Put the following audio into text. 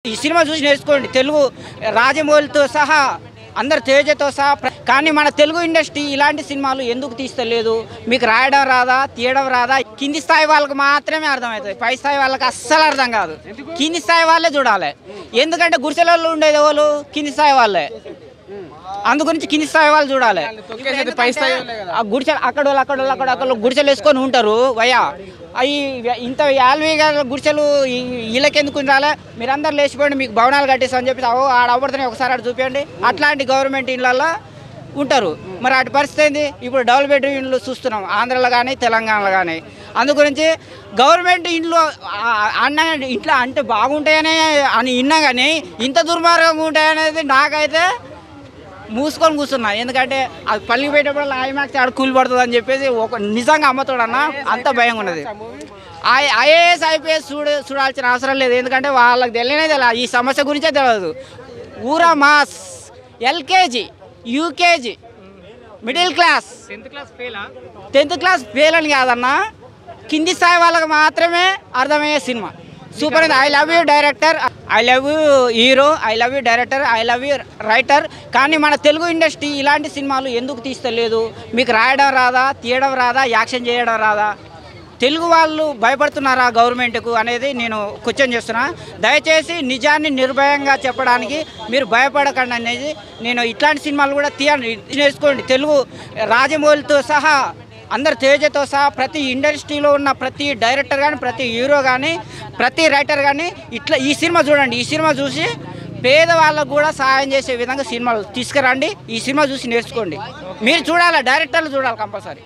ఈ సినిమా చూసి నేర్చుకోండి. తెలుగు రాజమౌళితో సహా అందరు తేజతో సహా. కానీ మన తెలుగు ఇండస్ట్రీ ఇలాంటి సినిమాలు ఎందుకు తీస్తలేదు? మీకు రాయడం రాదా, తీయడం రాదా? కింది స్థాయి వాళ్ళకి మాత్రమే అర్థమవుతుంది, పై స్థాయి వాళ్ళకి అస్సలు అర్థం కాదు. కింది స్థాయి వాళ్ళే చూడాలి. ఎందుకంటే గుడిసెలలో ఉండేది ఎవరు? కింది స్థాయి వాళ్ళే. అందు గురించి కింది స్థాయి వాళ్ళు చూడాలి. గుడిసె అక్కడ గుడిసెలు వేసుకొని ఉంటారు వయ్యా. అవి ఇంత యాల్వీగా గుడిసెలు వీళ్ళకెందుకు రాలే? మీరందరూ లేచిపోండి, మీకు భవనాలు కట్టేస్తామని చెప్పి ఆడబడుతున్నాయి, ఒకసారి ఆడ చూపించండి. అట్లాంటి గవర్నమెంట్ ఇళ్ళల్లో ఉంటారు. మరి అటు పరిస్థితి ఏంది? ఇప్పుడు డబుల్ బెడ్రూమ్ ఇండ్లు చూస్తున్నాం ఆంధ్రలో కానీ తెలంగాణలో కానీ. అందు గురించి గవర్నమెంట్ ఇంట్లో అన్న ఇంట్లో అంటే బాగుంటాయనే అని విన్నా కానీ ఇంత దుర్మార్గంగా ఉంటాయనేది నాకైతే మూసుకొని కూర్చున్నా. ఎందుకంటే అది పల్లికి పెట్టేప్పుడు ఐమాక్స్ ఆడ కూలి పడుతుంది అని చెప్పేసి ఒక నిజంగా అమ్మతోడన్నా అంత భయంగా ఉన్నది. ఐఏఎస్ ఐపీఎస్ చూడాల్సిన అవసరం లేదు. ఎందుకంటే వాళ్ళకి తెలియనే ఈ సమస్య గురించే తెలియదు. ఊరా mass LKG UKG middle class 10th class fail అని కాదన్నా, కింది స్థాయి వాళ్ళకి మాత్రమే అర్థమయ్యే cinema. Super. I love you director, I love you hero, I love you director, I love you writer. కానీ మన తెలుగు ఇండస్ట్రీ ఇలాంటి సినిమాలు ఎందుకు తీస్తలేదు? మీకు రాయడం రాదా, తీయడం రాదా, యాక్షన్ చేయడం రాదా? తెలుగు వాళ్ళు భయపడుతున్నారా గవర్నమెంట్కు అనేది నేను క్వశ్చన్ చేస్తున్నా. దయచేసి నిజాన్ని నిర్భయంగా చెప్పడానికి మీరు భయపడకండి అనేది నేను. ఇట్లాంటి సినిమాలు కూడా నేర్చుకోండి. తెలుగు రాజమౌళితో సహా అందరు తేజతో సహా ప్రతి ఇండస్ట్రీలో ఉన్న ప్రతి డైరెక్టర్ కానీ, ప్రతి హీరో కానీ, ప్రతి రైటర్ కానీ ఇట్లా ఈ సినిమా చూడండి. ఈ సినిమా చూసి పేదవాళ్ళకు కూడా సహాయం చేసే విధంగా సినిమాలు తీసుకురండి. ఈ సినిమా చూసి నేర్చుకోండి. మీరు చూడాలి, డైరెక్టర్లు చూడాలి కంపల్సరీ.